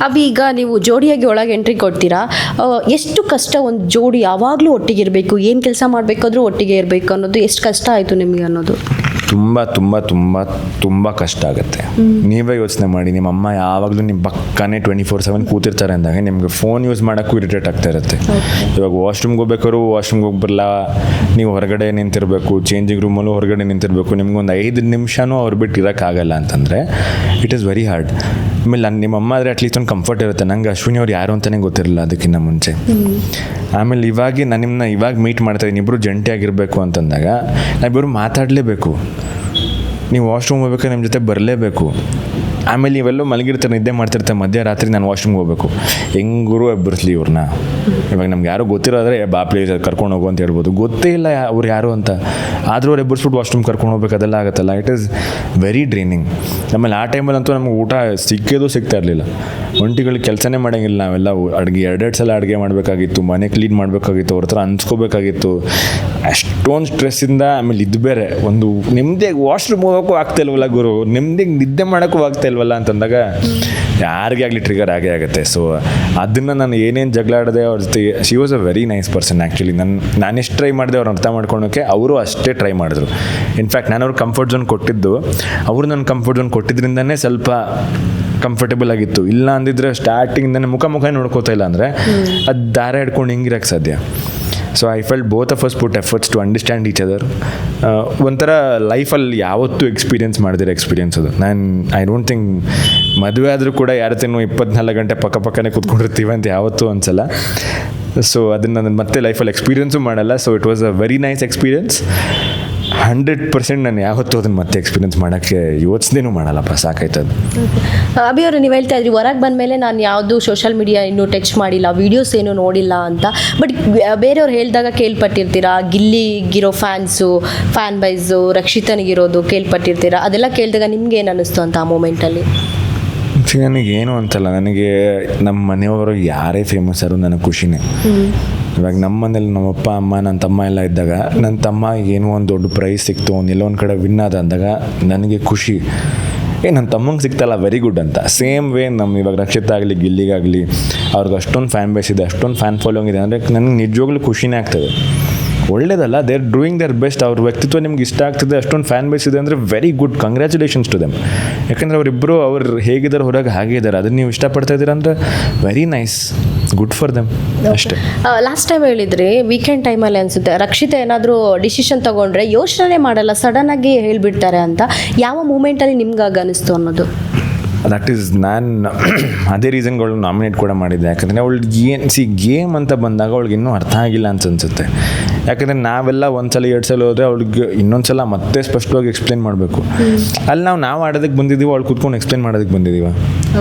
ಅಭಿ, ಈಗ ನೀವು ಜೋಡಿಯಾಗಿ ಒಳಗೆ ಎಂಟ್ರಿ ಕೊಡ್ತೀರಾ, ಎಷ್ಟು ಕಷ್ಟ ಒಂದು ಜೋಡಿ ಯಾವಾಗಲೂ ಒಟ್ಟಿಗೆ ಇರಬೇಕು, ಏನು ಕೆಲಸ ಮಾಡಬೇಕಾದ್ರೂ ಒಟ್ಟಿಗೆ ಇರಬೇಕು ಅನ್ನೋದು ಎಷ್ಟು ಕಷ್ಟ ಆಯಿತು ನಿಮಗೆ ಅನ್ನೋದು? ತುಂಬ ತುಂಬ ತುಂಬ ತುಂಬ ಕಷ್ಟ ಆಗುತ್ತೆ. ನೀವೇ ಯೋಚನೆ ಮಾಡಿ, ನಿಮ್ಮ ಅಮ್ಮ ಯಾವಾಗಲೂ ನಿಮ್ಮ ಪಕ್ಕನೇ 24/7 ಕೂತಿರ್ತಾರೆ ಅಂದಾಗ ನಿಮಗೆ ಫೋನ್ ಯೂಸ್ ಮಾಡೋಕ್ಕೂ ಇರಿಟೇಟ್ ಆಗ್ತಾ ಇರುತ್ತೆ. ಇವಾಗ ವಾಶ್ರೂಮ್ಗೆ ಹೋಗ್ಬೇಕಾದ್ರು ವಾಶ್ರೂಮ್ಗೆ ಹೋಗಿ ಬರಲ್ಲ, ನೀವು ಹೊರಗಡೆ ನಿಂತಿರಬೇಕು, ಚೇಂಜಿಂಗ್ ರೂಮಲ್ಲೂ ಹೊರಗಡೆ ನಿಂತಿರಬೇಕು, ನಿಮ್ಗೊಂದು 5 ನಿಮಿಷನೂ ಅವ್ರು ಬಿಟ್ಟು ಇರೋಕ್ಕಾಗಲ್ಲ ಅಂತಂದರೆ ಇಟ್ ಈಸ್ ವೆರಿ ಹಾರ್ಡ್. ಆಮೇಲೆ ನಿಮ್ಮ ಅಮ್ಮ ಆದರೆ ಅಟ್ಲೀಸ್ಟ್ ಒಂದು ಕಂಫರ್ಟ್ ಇರುತ್ತೆ. ನಂಗೆ ಅಶ್ವಿನಿ ಅವ್ರು ಯಾರು ಅಂತಲೇ ಗೊತ್ತಿರಲಿಲ್ಲ ಅದಕ್ಕಿಂತ ಮುಂಚೆ. ಆಮೇಲೆ ನಾನು ನಿಮ್ಮನ್ನ ಇವಾಗ ಮೀಟ್ ಮಾಡ್ತಾಯಿದ್ದೀನಿ, ಇಬ್ಬರು ಜಂಟಿಯಾಗಿರಬೇಕು ಅಂತಂದಾಗ ನಾವಿಬ್ಬರು ಮಾತಾಡಲೇಬೇಕು. ನೀವು ವಾಶ್ರೂಮ್ ಹೋಗ್ಬೇಕಾದ್ರೆ ನಿಮ್ಮ ಜೊತೆ ಬರಲೇಬೇಕು. ಆಮೇಲೆ ನೀವೆಲ್ಲೋ ಮಲಗಿರ್ತಾರೆ, ನಿದ್ದೆ ಮಾಡ್ತಿರ್ತಾರೆ, ಮಧ್ಯರಾತ್ರಿ ನಾನು ವಾಶ್ರೂಮ್ಗೆ ಹೋಗ್ಬೇಕು, ಹೆಂಗರು ಎಬ್ಬರಿಸ್ಲಿ ಇವ್ರನ್ನ. ಇವಾಗ ನಮ್ಗೆ ಯಾರೋ ಗೊತ್ತಿರೋದ್ರೆ ಬಾ ಪ್ಲೀಸ್ ಕರ್ಕೊಂಡು ಹೋಗು ಅಂತ ಹೇಳ್ಬೋದು, ಗೊತ್ತೇ ಇಲ್ಲ ಅವ್ರು ಯಾರು ಅಂತ, ಆದರೂ ಅವ್ರು ಎಬ್ಬರಿಸ್ಬಿಟ್ಟು ವಾಶ್ರೂಮ್ ಕರ್ಕೊಂಡು ಹೋಗ್ಬೇಕು, ಅದೆಲ್ಲ ಆಗುತ್ತಲ್ಲ. It is very draining. ಆಮೇಲೆ ಆ ಟೈಮಲ್ಲಂತೂ ನಮ್ಗೆ ಊಟ ಸಿಗ್ತಾ ಇರಲಿಲ್ಲ. ಒಂಟಿಗಳಿಗೆ ಕೆಲಸನೇ ಮಾಡೋಂಗಿಲ್ಲ. ನಾವೆಲ್ಲ ಅಡುಗೆ 2 ಸಲ ಅಡುಗೆ ಮಾಡಬೇಕಾಗಿತ್ತು, ಮನೆ ಕ್ಲೀನ್ ಮಾಡಬೇಕಾಗಿತ್ತು, ಅವ್ರ ಹತ್ರ ಅನ್ಸ್ಕೋಬೇಕಾಗಿತ್ತು. ಅಷ್ಟೊಂದು ಸ್ಟ್ರೆಸ್ಸಿಂದ. ಆಮೇಲೆ ಇದು ಬೇರೆ ಒಂದು ನೆಮ್ಮದಿಯಾಗಿ ವಾಶ್ರೂಮ್ ಹೋಗೋಕ್ಕೂ ಆಗ್ತಾಯಿಲ್ವಲ್ಲ ಗುರು, ನೆಮ್ಮದಿಯಾಗಿ ನಿದ್ದೆ ಮಾಡೋಕ್ಕೂ ಆಗ್ತಾಯಿಲ್ವಲ್ಲ ಅಂತಂದಾಗ ಯಾರಿಗೇ ಆಗಲಿ ಟ್ರಿಗರ್ ಆಗೇ ಆಗುತ್ತೆ. ಸೊ ಅದನ್ನು ನಾನು ಏನೇನು ಜಗಳ ಆಡಿದೆ ಅವ್ರ ಜೊತೆ. She was a very nice person actually. ನಾನು ಎಷ್ಟು ಟ್ರೈ ಮಾಡಿದೆ ಅವ್ರನ್ನ ಅರ್ಥ ಮಾಡ್ಕೊಳೋಕ್ಕೆ, ಅವರು ಅಷ್ಟೇ ಟ್ರೈ ಮಾಡಿದ್ರು. ಇನ್ಫ್ಯಾಕ್ಟ್ ನಾನು ಅವ್ರಿಗೆ ಕಂಫರ್ಟ್ ಝೋನ್ ಕೊಟ್ಟಿದ್ದು, ಅವರು ನನ್ನ ಕಂಫರ್ಟ್ ಝೋನ್ ಕೊಟ್ಟಿದ್ರಿಂದನೇ ಸ್ವಲ್ಪ ಕಂಫರ್ಟೇಬಲ್ ಆಗಿತ್ತು. ಇಲ್ಲ ಅಂದಿದ್ರೆ ಸ್ಟಾರ್ಟಿಂಗ್ ಮುಖ ನೋಡ್ಕೋತಾ ಇಲ್ಲ ಅಂದರೆ ಅದು ದಾರ ಹಿಡ್ಕೊಂಡು ಹಿಂಗಿರಕ್ಕೆ ಸಾಧ್ಯ. So I felt both of us put efforts to understand each other. ಒಂಥರ ಲೈಫಲ್ಲಿ ಯಾವತ್ತೂ ಎಕ್ಸ್ಪೀರಿಯೆನ್ಸ್ ಮಾಡಿದಿರೋ ಎಕ್ಸ್ಪೀರಿಯೆನ್ಸ್ ಅದು. ಐ ಡೋಂಟ್ ಥಿಂಕ್ ಮದುವೆ ಆದರೂ ಕೂಡ ಯಾರತ್ತೇನು 24 ಗಂಟೆ ಪಕ್ಕನೇ ಕೂತ್ಕೊಂಡಿರ್ತೀವಿ ಅಂತ ಯಾವತ್ತೂ ಅನ್ಸಲ್ಲ. ಸೊ ಅದನ್ನು ನಾನು ಮತ್ತೆ ಲೈಫಲ್ಲಿ ಎಕ್ಸ್ಪೀರಿಯೆನ್ಸು ಮಾಡಲ್ಲ. So it was a very nice experience. 100% ನಾನು ಯಾವತ್ತೂ ಅದನ್ನು ಮತ್ತೆ ಎಕ್ಸ್ಪೀರಿಯೆನ್ಸ್ ಮಾಡೋಕ್ಕೆ ಯೋಚನೆನೂ ಮಾಡಲ್ಲಪ್ಪ, ಸಾಕಾಯ್ತದು. ಅಭಿ ಅವರು, ನೀವು ಹೇಳ್ತಾ ಇದ್ರಿ ಹೊರಗೆ ಬಂದಮೇಲೆ ನಾನು ಯಾವುದು ಸೋಷಿಯಲ್ ಮೀಡಿಯಾ ಇನ್ನೂ ಟಚ್ ಮಾಡಿಲ್ಲ, ವೀಡಿಯೋಸ್ ಏನೂ ನೋಡಿಲ್ಲ ಅಂತ. ಬಟ್ ಬೇರೆಯವ್ರು ಹೇಳಿದಾಗ ಕೇಳ್ಪಟ್ಟಿರ್ತೀರಾ, ಗಿಲ್ಲಿಗಿರೋ ಫ್ಯಾನ್ ಬೈಸು ರಕ್ಷಿತನಿಗಿರೋದು ಕೇಳ್ಪಟ್ಟಿರ್ತೀರಾ. ಅದೆಲ್ಲ ಕೇಳಿದಾಗ ನಿಮ್ಗೆ ಏನು ಅನ್ನಿಸ್ತು ಅಂತ ಆ ಮೂಮೆಂಟಲ್ಲಿ? ನನಗೇನು ಅಂತಲ್ಲ, ನನಗೆ ನಮ್ಮ ಮನೆಯವರು ಯಾರೇ ಫೇಮಸ್ ಆದರೂ ನನಗೆ ಖುಷಿನೇ. ಇವಾಗ ನಮ್ಮ ಮನೇಲಿ ನಮ್ಮಪ್ಪ ಅಮ್ಮ ನನ್ನ ತಮ್ಮ ಎಲ್ಲ ಇದ್ದಾಗ, ನನ್ನ ತಮ್ಮ ಏನೋ ಒಂದು ದೊಡ್ಡ ಪ್ರೈಸ್ ಸಿಕ್ತು, ಎಲ್ಲೋ ಒಂದು ಕಡೆ ವಿನ್ ಆದ ಅಂದಾಗ ನನಗೆ ಖುಷಿ. ನನ್ನ ತಮ್ಮಂಗೆ ಸಿಗ್ತಲ್ಲ, ವೆರಿ ಗುಡ್ ಅಂತ. ಸೇಮ್ ವೇ ನಮ್ಮ ಇವಾಗ ರಕ್ಷಿತ ಆಗಲಿ ಗಿಲ್ಲಿಗಾಗಲಿ ಅವ್ರಿಗೆ ಅಷ್ಟೊಂದು ಫ್ಯಾನ್ ಬೇಸ್ ಇದೆ, ಅಷ್ಟೊಂದು ಫ್ಯಾನ್ ಫಾಲೋಯಿಂಗ್ ಇದೆ ಅಂದರೆ ನನಗೆ ನಿಜವಾಗ್ಲೂ ಖುಷಿನೇ ಆಗ್ತದೆ. ಒಳ್ಳೇದಲ್ಲ, they are doing there best. ಅವ್ರ ವ್ಯಕ್ತಿತ್ವ ನಿಮ್ಗೆ ಇಷ್ಟ ಆಗ್ತದೆ, ಅಷ್ಟೊಂದು ಫ್ಯಾನ್ ಬೇಸ್ ಇದೆ ಅಂದರೆ very good, congratulations to them. ಯಾಕಂದರೆ ಅವರಿಬ್ಬರು ಅವ್ರು ಹೇಗಿದ್ದಾರೆ ಹೊರಗೆ ಹಾಗೆ ಇದ್ದಾರೆ, ಅದನ್ನು ನೀವು ಇಷ್ಟಪಡ್ತಾ ಇದ್ದೀರಾ ಅಂದರೆ very nice, good for them ಅಷ್ಟೇ. ಲಾಸ್ಟ್ ಟೈಮ್ ಹೇಳಿದ್ರಿ ವೀಕೆಂಡ್ ಟೈಮಲ್ಲಿ ಅನಿಸುತ್ತೆ ರಕ್ಷಿತ ಏನಾದರೂ ಡಿಸಿಷನ್ ತೊಗೊಂಡ್ರೆ ಯೋಚನೆ ಮಾಡಲ್ಲ, ಸಡನ್ನಾಗಿ ಹೇಳಿಬಿಡ್ತಾರೆ ಅಂತ. ಯಾವ ಮೂಮೆಂಟಲ್ಲಿ ನಿಮ್ಗೆ ಅನಿಸ್ತು ಅನ್ನೋದು? ದಟ್ ಈಸ್ ನಾನು ಅದೇ ರೀಸನ್ಗಳು ನಾಮಿನೇಟ್ ಕೂಡ ಮಾಡಿದ್ದೆ. ಯಾಕಂದರೆ ಅವಳಿಗೆ ಗೇಮ್ ಅಂತ ಬಂದಾಗ ಅವಳಿಗೆ ಇನ್ನೂ ಅರ್ಥ ಆಗಿಲ್ಲ ಅಂತ ಅನಿಸುತ್ತೆ. ಯಾಕಂದರೆ ನಾವೆಲ್ಲ 1 ಸಲ 2 ಸಲ ಹೋದರೆ ಅವಳಿಗೆ ಇನ್ನೊಂದು ಸಲ ಮತ್ತೆ ಸ್ಪಷ್ಟವಾಗಿ ಎಕ್ಸ್ಪ್ಲೇನ್ ಮಾಡಬೇಕು. ಅಲ್ಲಿ ನಾವು ಆಡೋದಕ್ಕೆ ಬಂದಿದ್ದೀವೋ ಅವಳು ಕೂತ್ಕೊಂಡು ಎಕ್ಸ್ಪ್ಲೇನ್ ಮಾಡೋದಕ್ಕೆ ಬಂದಿದ್ದೀವ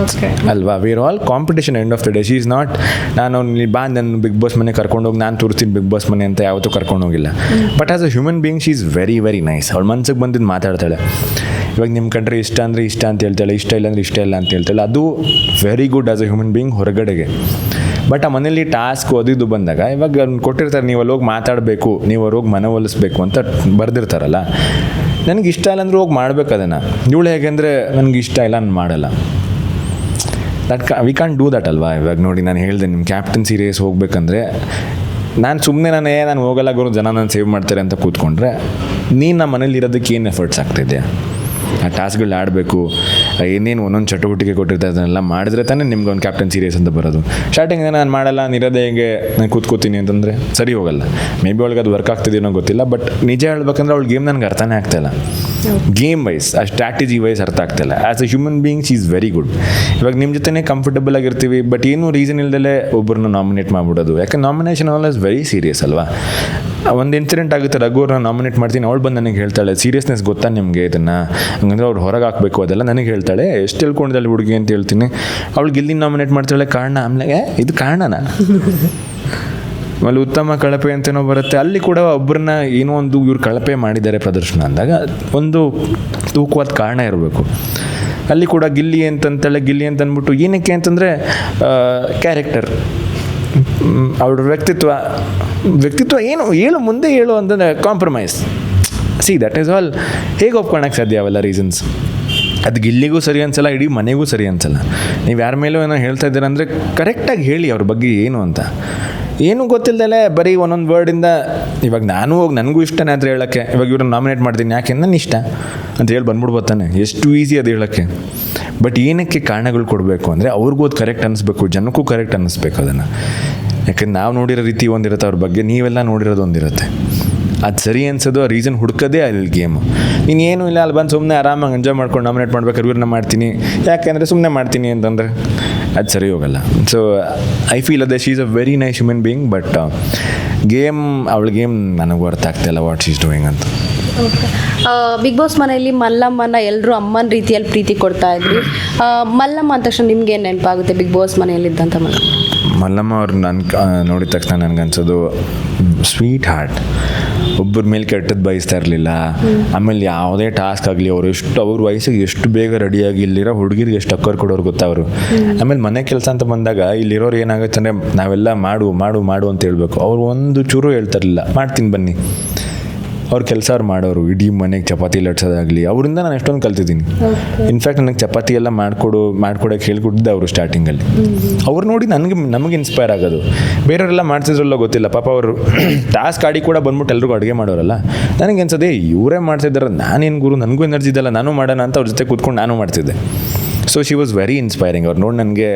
ಅಲ್ವಾ? We are all competition end of the day. She is not ನಾನು ನನ್ನ ಬಿಗ್ ಬಾಸ್ ಮನೆ ಕರ್ಕೊಂಡೋಗಿ ನಾನು ತೋರಿಸ್ತೀನಿ ಬಿಗ್ ಬಾಸ್ ಮನೆ ಅಂತ ಯಾವತ್ತೂ ಕರ್ಕೊಂಡೋಗಿಲ್ಲ. But as a human being she is very very nice. ಅವಳ ಮನ್ಸಿಗೆ ಬಂದಿದ್ದು ಮಾತಾಡ್ತಾಳೆ. ಇವಾಗ ನಿಮ್ಮ ಕಂಡ್ರೆ ಇಷ್ಟ ಅಂದರೆ ಇಷ್ಟ ಅಂತ ಹೇಳ್ತಾಳೆ, ಇಷ್ಟ ಇಲ್ಲ ಅಂದರೆ ಇಷ್ಟ ಇಲ್ಲ ಅಂತ ಹೇಳ್ತಾಳೆ. ಅದು very good as a human being ಹೊರಗಡೆಗೆ. ಬಟ್ ಆ ಮನೇಲಿ ಟಾಸ್ಕ್ ಓದಿದ್ದು ಬಂದಾಗ ಇವಾಗ ಕೊಟ್ಟಿರ್ತಾರೆ, ನೀವು ಅಲ್ಲಿ ಹೋಗಿ ಮಾತಾಡಬೇಕು, ನೀವು ಅವ್ರು ಹೋಗಿ ಮನವೊಲಿಸ್ಬೇಕು ಅಂತ ಬರೆದಿರ್ತಾರಲ್ಲ. ನನಗೆ ಇಷ್ಟ ಇಲ್ಲ ಅಂದರೆ ಹೋಗಿ ಮಾಡ್ಬೇಕು ಅದನ್ನು. ಇವಳು ಹೇಗೆಂದರೆ ನನಗೆ ಇಷ್ಟ ಇಲ್ಲ, ನಾನು ಮಾಡಲ್ಲ. ವಿ ಕಾಂಟ್ ಡೂ ದಟ್ ಅಲ್ವಾ? ಇವಾಗ ನೋಡಿ, ನಾನು ಹೇಳಿದೆ ನಿಮ್ಮ ಕ್ಯಾಪ್ಟನ್ಸಿ ರೇಸ್ ಹೋಗ್ಬೇಕಂದ್ರೆ ನಾನು ಸುಮ್ಮನೆ ನಾನು ಹೋಗಲ್ಲ ಗುರು, ಜನ ನಾನು ಸೇವ್ ಮಾಡ್ತಾರೆ ಅಂತ ಕೂತ್ಕೊಂಡ್ರೆ ನೀನು ನಮ್ಮ ಮನೇಲಿ ಇರೋದಕ್ಕೆ ಏನು ಎಫರ್ಟ್ಸ್ ಆಗ್ತಿದೆಯಾ? ಆ ಟಾಸ್ಕ್ಗಳು ಆಡಬೇಕು, ಏನೇನು ಒಂದೊಂದು ಚಟುವಟಿಕೆ ಕೊಟ್ಟಿರ್ತಾರೆ ಅದನ್ನೆಲ್ಲ ಮಾಡಿದ್ರೆ ತಾನೇ ನಿಮ್ಗೆ ಒಂದು ಕ್ಯಾಪ್ಟನ್ ಸೀರಿಯಸ್ ಅಂತ ಬರೋದು. ಸ್ಟಾರ್ಟಿಂಗ್ ನಾನು ಮಾಡಲ್ಲ, ನಿರೋದೇ ಹೇಗೆ ನಾನು ಕೂತ್ಕೋತೀನಿ ಅಂತಂದರೆ ಸರಿ ಹೋಗಲ್ಲ. ಮೇ ಬಿ ಅವಳಿಗೆ ಅದು ವರ್ಕ್ ಆಗ್ತಿದೆಯೋ ಗೊತ್ತಿಲ್ಲ. ಬಟ್ ನಿಜ ಹೇಳ್ಬೇಕಂದ್ರೆ ಅವಳು ಗೇಮ್ ನನಗೆ ಅರ್ಥನೇ ಆಗ್ತಾಯಿಲ್ಲ. ಗೇಮ್ ವೈಸ್, ಆ ಸ್ಟ್ರಾಟಜಿ ವೈಸ್ ಅರ್ಥ ಆಗ್ತಾಯಿಲ್ಲ. As a human being she is very good. ಇವಾಗ ನಿಮ್ಮ ಜೊತೆನೇ ಕಂಫರ್ಟಬಲ್ ಆಗಿರ್ತೀವಿ, ಬಟ್ ಏನೂ ರೀಸನ್ ಇಲ್ಲದೆ ಒಬ್ಬರನ್ನ ನಾಮಿನೇಟ್ ಮಾಡಿಬಿಡೋದು. ಯಾಕೆ nomination all is very serious ಅಲ್ವಾ? ಒಂದು ಇನ್ಸಿಡೆಂಟ್ ಆಗುತ್ತೆ, ರಘುವ್ರನ್ನ ನಾಮಿನೇಟ್ ಮಾಡ್ತೀನಿ, ಅವಳು ಬಂದು ನನಗೆ ಹೇಳ್ತಾಳೆ ಸೀರಿಯಸ್ನೆಸ್ ಗೊತ್ತಾ ನಿಮಗೆ ಇದನ್ನು, ಹಂಗಂದ್ರೆ ಅವ್ರು ಹೊರಗೆ ಹಾಕಬೇಕು ಅದೆಲ್ಲ ನನಗೆ ಹೇಳ್ತಾಳೆ. ಎಷ್ಟು ಹೇಳ್ಕೊಂಡಿದ್ದಾಳೆ ಹುಡುಗಿ ಅಂತ ಹೇಳ್ತೀನಿ. ಅವಳು ಗಿಲ್ಲಿ ನಾಮಿನೇಟ್ ಮಾಡ್ತಾಳೆ, ಕಾರಣ ಆಮೇಲೆ ಇದು ಕಾರಣನ? ಆಮೇಲೆ ಉತ್ತಮ ಕಳಪೆ ಅಂತನೋ ಬರುತ್ತೆ, ಅಲ್ಲಿ ಕೂಡ ಒಬ್ಬರನ್ನ ಏನೋ ಒಂದು ಇವ್ರು ಕಳಪೆ ಮಾಡಿದ್ದಾರೆ ಪ್ರದರ್ಶನ ಅಂದಾಗ ಒಂದು ತೂಕವಾದ ಕಾರಣ ಇರಬೇಕು. ಅಲ್ಲಿ ಕೂಡ ಗಿಲ್ಲಿ ಅಂತಂತಾಳೆ, ಗಿಲ್ಲಿ ಅಂತ ಅಂದ್ಬಿಟ್ಟು ಏನಕ್ಕೆ ಅಂತಂದರೆ ಕ್ಯಾರೆಕ್ಟರ್, ಅವ್ರ ವ್ಯಕ್ತಿತ್ವ ಏನು ಹೇಳು, ಮುಂದೆ ಹೇಳು ಅಂತಂದರೆ compromise. See that is all. ಹೇಗೆ ಒಪ್ಕೊಳಕ್ಕೆ ಸಾಧ್ಯ ಅವೆಲ್ಲ ರೀಸನ್ಸ್? ಅದು ಗಿಲ್ಲಿಗೂ ಸರಿ ಅನ್ಸಲ್ಲ, ಇಡೀ ಮನೆಗೂ ಸರಿ ಅನ್ಸಲ್ಲ. ನೀವು ಯಾರ ಮೇಲೂ ಏನೋ ಹೇಳ್ತಾ ಇದ್ದೀರ ಅಂದರೆ ಕರೆಕ್ಟಾಗಿ ಹೇಳಿ ಅವ್ರ ಬಗ್ಗೆ ಏನು ಅಂತ. ಏನೂ ಗೊತ್ತಿಲ್ಲದಲೇ ಬರೀ ಒಂದೊಂದು ವರ್ಡಿಂದ ಇವಾಗ ನಾನು ಹೋಗಿ ನನಗೂ ಇಷ್ಟನೇ ಆದರೆ ಹೇಳೋಕ್ಕೆ, ಇವಾಗ ಇವ್ರನ್ನ ನಾಮಿನೇಟ್ ಮಾಡ್ತೀನಿ ಯಾಕೆ ನನ್ನ ಇಷ್ಟ ಅಂತ ಹೇಳಿ ಬಂದ್ಬಿಡ್ಬೋದು ತಾನೆ, ಎಷ್ಟು ಈಸಿ ಅದು ಹೇಳೋಕ್ಕೆ. ಬಟ್ ಏನಕ್ಕೆ ಕಾರಣಗಳು ಕೊಡಬೇಕು ಅಂದರೆ ಅವ್ರಿಗೂ ಅದು ಕರೆಕ್ಟ್ ಅನ್ನಿಸ್ಬೇಕು, ಜನಕ್ಕೂ ಕರೆಕ್ಟ್ ಅನ್ನಿಸ್ಬೇಕು ಅದನ್ನು. ಯಾಕಂದ್ರೆ ನಾವು ನೋಡಿರೋ ರೀತಿ ಒಂದಿರುತ್ತೆ ಅವ್ರ ಬಗ್ಗೆ, ನೀವೆಲ್ಲ ನೋಡಿರೋದು ಒಂದಿರುತ್ತೆ. ಅದು ಸರಿ ಅನ್ಸೋದು ಆ ರೀಸನ್ ಹುಡ್ಕೋದೇ ಅಲ್ಲಿ ಗೇಮು. ನೀನು ಏನೂ ಇಲ್ಲ ಅಲ್ಲಿ ಬಂದು ಸುಮ್ಮನೆ ಆರಾಮಾಗಿ ಎಂಜಾಯ್ ಮಾಡ್ಕೊಂಡು ನಾಮಿನೇಟ್ ಮಾಡ್ಬೇಕಾದ್ರೆ ಇವ್ರನ್ನ ಮಾಡ್ತೀನಿ ಯಾಕೆಂದರೆ ಸುಮ್ಮನೆ ಮಾಡ್ತೀನಿ ಅಂತಂದರೆ ಅದು ಸರಿ ಹೋಗಲ್ಲ. ಸೊ ಐ ಫೀಲ್ ಅದೇ she is a very nice human being, but ಅವಳ ಗೇಮ್ ನನಗೂ ಅರ್ಥ ಆಗ್ತಾಯಿಲ್ಲ ವಾಟ್ ಶಿ ಈಸ್ ಡೂಯಿಂಗ್ ಅಂತ. ಬಿಗ್ ಬಾಸ್ ಮನೆಯಲ್ಲಿ ಮಲ್ಲಮ್ಮನ ಎಲ್ಲರೂ ಅಮ್ಮನ ರೀತಿಯಲ್ಲಿ ಪ್ರೀತಿ ಕೊಡ್ತಾ ಇದ್ರಿ. ಮಲ್ಲಮ್ಮ ಅಂದ ತಕ್ಷಣ ನಿಮ್ಗೆ ಏನು ನೆನಪಾಗುತ್ತೆ ಬಿಗ್ ಬಾಸ್ ಮನೆಯಲ್ಲಿದ್ದಂಥ ಮಲ್ಲಮ್ಮ ಅವ್ರು ನೋಡಿದ ತಕ್ಷಣ ನನಗನ್ಸೋದು ಸ್ವೀಟ್ ಹಾರ್ಟ್. ಒಬ್ಬರ ಮೇಲೆ ಕೆಟ್ಟದ್ದು ಬಯಸ್ತಾ ಇರಲಿಲ್ಲ. ಆಮೇಲೆ ಯಾವುದೇ ಟಾಸ್ಕ್ ಆಗಲಿ ಅವ್ರ ವಯಸ್ಸಿಗೆ ಎಷ್ಟು ಬೇಗ ರೆಡಿಯಾಗಿ ಇಲ್ಲಿರೋ ಹುಡುಗಿರಿಗೆ ಎಷ್ಟು ಅಕ್ಕರ್ ಕೊಡೋರು ಗೊತ್ತಾ ಅವರು. ಆಮೇಲೆ ಮನೆ ಕೆಲಸ ಅಂತ ಬಂದಾಗ ಇಲ್ಲಿರೋರು ಏನಾಗುತ್ತೆ ಅಂದರೆ ನಾವೆಲ್ಲ ಮಾಡು ಮಾಡು ಮಾಡು ಅಂತ ಹೇಳ್ಬೇಕು. ಅವ್ರು ಒಂದು ಚೂರು ಹೇಳ್ತಾ ಇರಲಿಲ್ಲ, ಮಾಡ್ತೀನಿ ಬನ್ನಿ. ಅವ್ರ ಕೆಲಸ ಅವ್ರು ಮಾಡೋರು. ಇಡೀ ಮನೆಗೆ ಚಪಾತಿ ಲಟ್ಸೋದಾಗಲಿ ಅವರಿಂದ ನಾನು ಎಷ್ಟೊಂದು ಕಲ್ತಿದ್ದೀನಿ. ಇನ್ಫ್ಯಾಕ್ಟ್ ನನಗೆ ಚಪಾತಿ ಎಲ್ಲ ಮಾಡ್ಕೊಡೋಕ್ಕೆ ಹೇಳ್ಕೊಟ್ಟಿದ್ದೆ ಅವರು ಸ್ಟಾರ್ಟಿಂಗಲ್ಲಿ. ಅವ್ರು ನೋಡಿ ನಮಗೆ ಇನ್ಸ್ಪೈರ್ ಆಗೋದು. ಬೇರೆಯವರೆಲ್ಲ ಮಾಡ್ತಿದ್ರಲ್ಲ ಗೊತ್ತಿಲ್ಲ, ಪಾಪ ಅವರು ಟಾಸ್ಕ್ ಆಡಿ ಕೂಡ ಬಂದ್ಬಿಟ್ಟು ಎಲ್ರಿಗೂ ಅಡುಗೆ ಮಾಡೋರಲ್ಲ. ನನಗೆ ಅನ್ಸೋದೇ ಇವರೇ ಮಾಡ್ತಿದ್ದಾರೆ, ನಾನೇನು ಗುರು, ನನಗೂ ಎನರ್ಜಿ ಇದೆಲ್ಲ, ನಾನು ಮಾಡೋಣ ಅಂತ ಅವ್ರ ಜೊತೆ ಕೂತ್ಕೊಂಡು ನಾನು ಮಾಡ್ತಿದ್ದೆ. So she was very inspiring. ಅವ್ರು ನೋಡಿ ನನಗೆ